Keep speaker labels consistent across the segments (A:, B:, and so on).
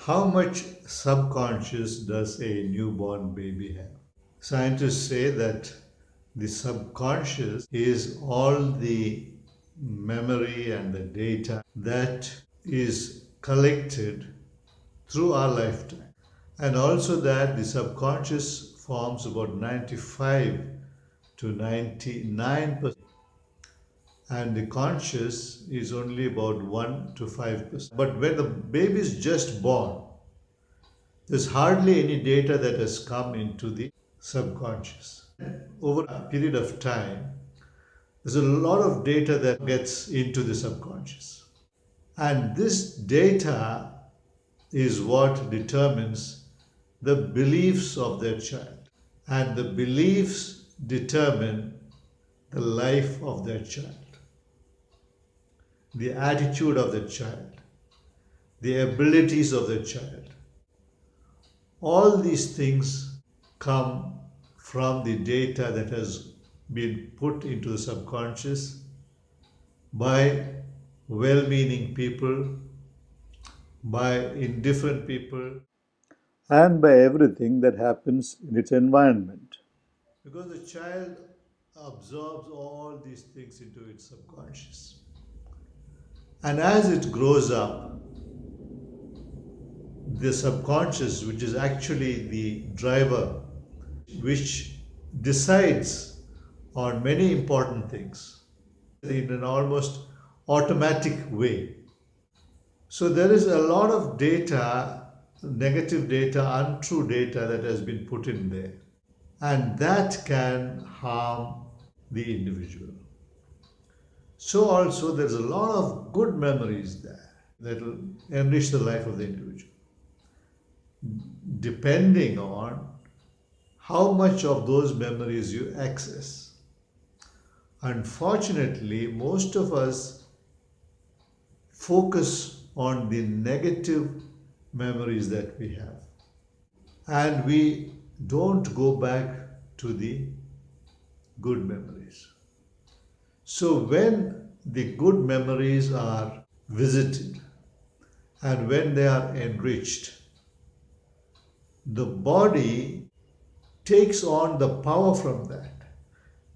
A: How much subconscious does a newborn baby have? Scientists say that the subconscious is all the memory and the data that is collected through our lifetime. And also that the subconscious forms about 95 to 99%, and the conscious is only about 1 to 5%. But when the baby is just born, there's hardly any data that has come into the subconscious. Over a period of time, there's a lot of data that gets into the subconscious. And this data is what determines the beliefs of their child. And the beliefs determine the life of their child, the attitude of the child, the abilities of the child. All these things come from the data that has been put into the subconscious by well meaning people, by indifferent people, and by everything that happens in its environment. Because the child absorbs all these things into its subconscious. And as it grows up, the subconscious, which is actually the driver, which decides on many important things in an almost automatic way. So there is a lot of data, negative data, untrue data that has been put in there. And that can harm the individual. So also there's a lot of good memories there that will enrich the life of the individual, depending on how much of those memories you access. Unfortunately, most of us focus on the negative memories that we have, and we don't go back to the good memories. So when the good memories are visited and when they are enriched, the body takes on the power from that,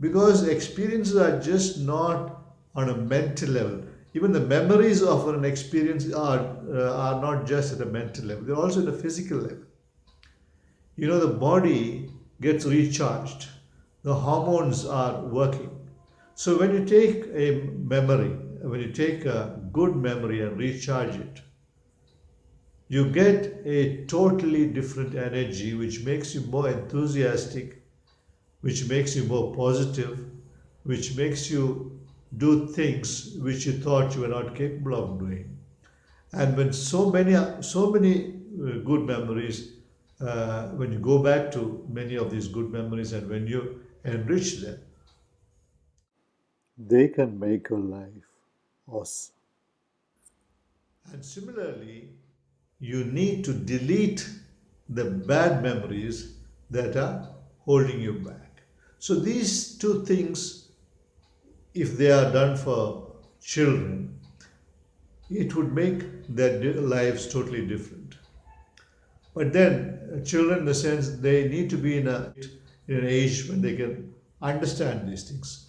A: because experiences are just not on a mental level. Even the memories of an experience are not just at a mental level, they're also at a physical level. The body gets recharged, the hormones are working. So when you take a memory, when you take a good memory and recharge it, you get a totally different energy which makes you more enthusiastic, which makes you more positive, which makes you do things which you thought you were not capable of doing. And when so many good memories, when you go back to many of these good memories and when you enrich them, they can make your life awesome. And similarly, you need to delete the bad memories that are holding you back. So these two things, if they are done for children, it would make their lives totally different. But then children, in the sense, they need to be in an age when they can understand these things.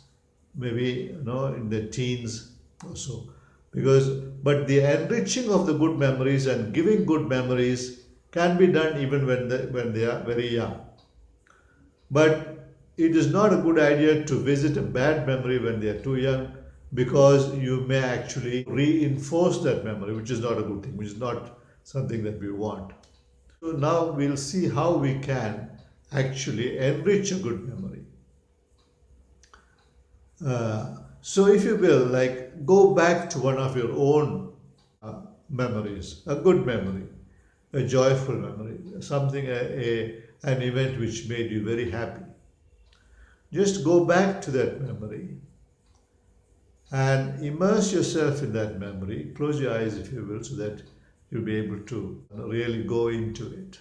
A: Maybe in their teens or so. Because but the enriching of the good memories and giving good memories can be done even when they are very young. But it is not a good idea to visit a bad memory when they are too young, because you may actually reinforce that memory, which is not a good thing, which is not something that we want. So now we'll see how we can actually enrich a good memory. So if you will, like, go back to one of your own memories, a good memory, a joyful memory, something, an event which made you very happy. Just go back to that memory and immerse yourself in that memory. Close your eyes, if you will, so that you'll be able to really go into it.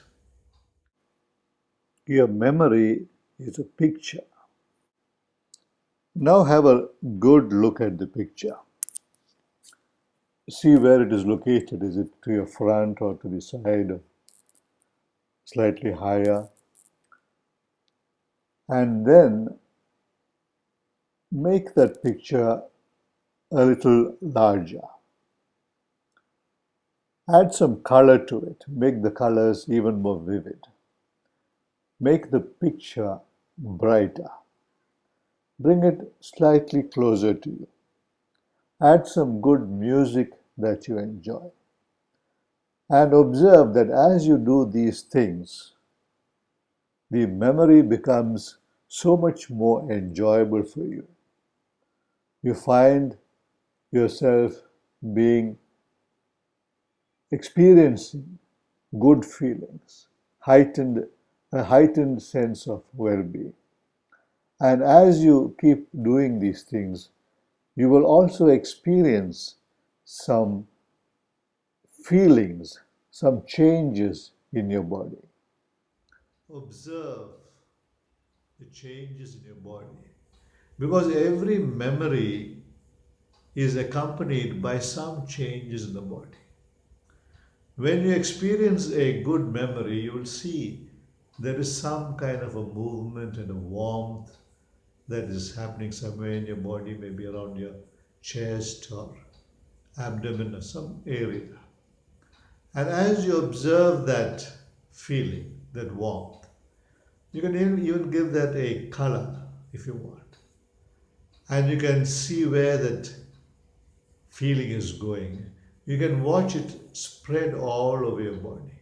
A: Your memory is a picture. Now have a good look at the picture. see where it is located. Is it to your front or to the side or slightly higher? And then make that picture a little larger. Add some color to it. Make the colors even more vivid. Make the picture brighter. Bring it slightly closer to you. Add some good music that you enjoy. And observe that as you do these things, the memory becomes so much more enjoyable for you. You find yourself being experiencing good feelings, a heightened sense of well-being. And as you keep doing these things, you will also experience some feelings, some changes in your body. Observe the changes in your body because every memory is accompanied by some changes in the body. When you experience a good memory, you will see there is some kind of a movement and a warmth that is happening somewhere in your body, maybe around your chest or abdomen or some area. And as you observe that feeling, that warmth, you can even give that a color if you want. And you can see where that feeling is going. You can watch it spread all over your body.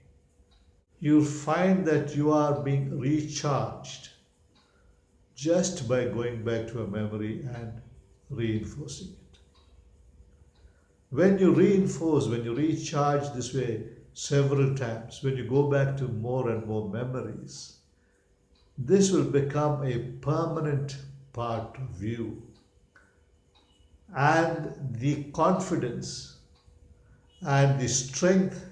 A: You'll find that you are being recharged just by going back to a memory and reinforcing it. When you recharge this way several times, when you go back to more and more memories, this will become a permanent part of you. And the confidence and the strength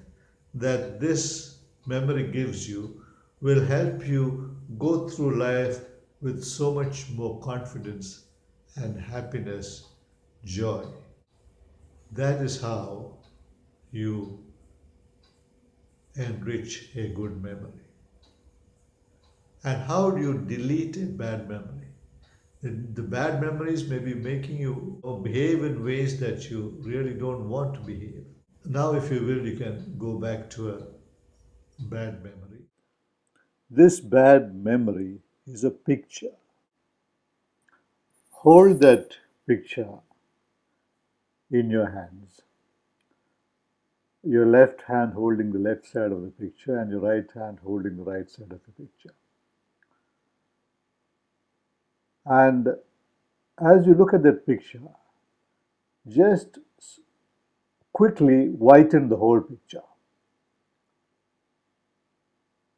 A: that this memory gives you will help you go through life with so much more confidence and happiness, joy. That is how you enrich a good memory. And how do you delete a bad memory? The bad memories may be making you behave in ways that you really don't want to behave. Now, if you will, you can go back to a bad memory. This bad memory is a picture. Hold that picture in your hands. Your left hand holding the left side of the picture and your right hand holding the right side of the picture. And as you look at that picture, just quickly whiten the whole picture.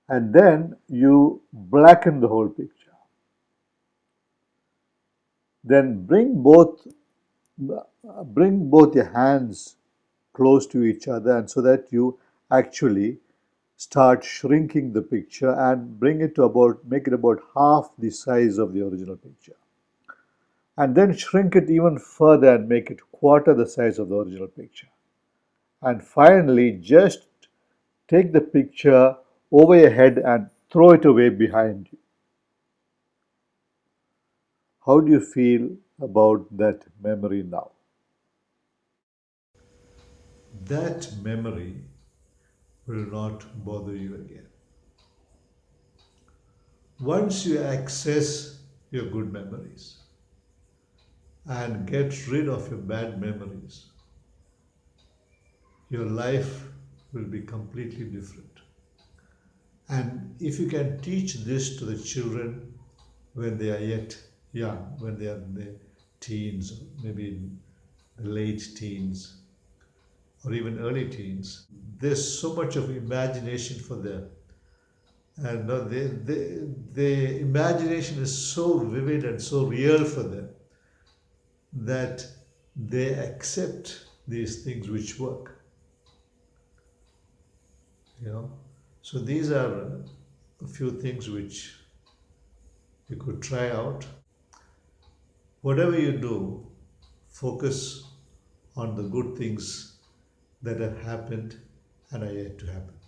A: And then you blacken the whole picture. Then bring both your hands close to each other, and so that you actually start shrinking the picture and make it about half the size of the original picture. And then shrink it even further and make it quarter the size of the original picture. And finally, just take the picture over your head and throw it away behind you. How do you feel about that memory now? That memory will not bother you again. Once you access your good memories and get rid of your bad memories, your life will be completely different. And if you can teach this to the children when they are yet young, when they are in their teens, maybe in the late teens, or even early teens, there's so much of imagination for them. And the imagination is so vivid and so real for them that they accept these things which work. You know, so these are a few things which you could try out. Whatever you do, focus on the good things that have happened and are yet to happen.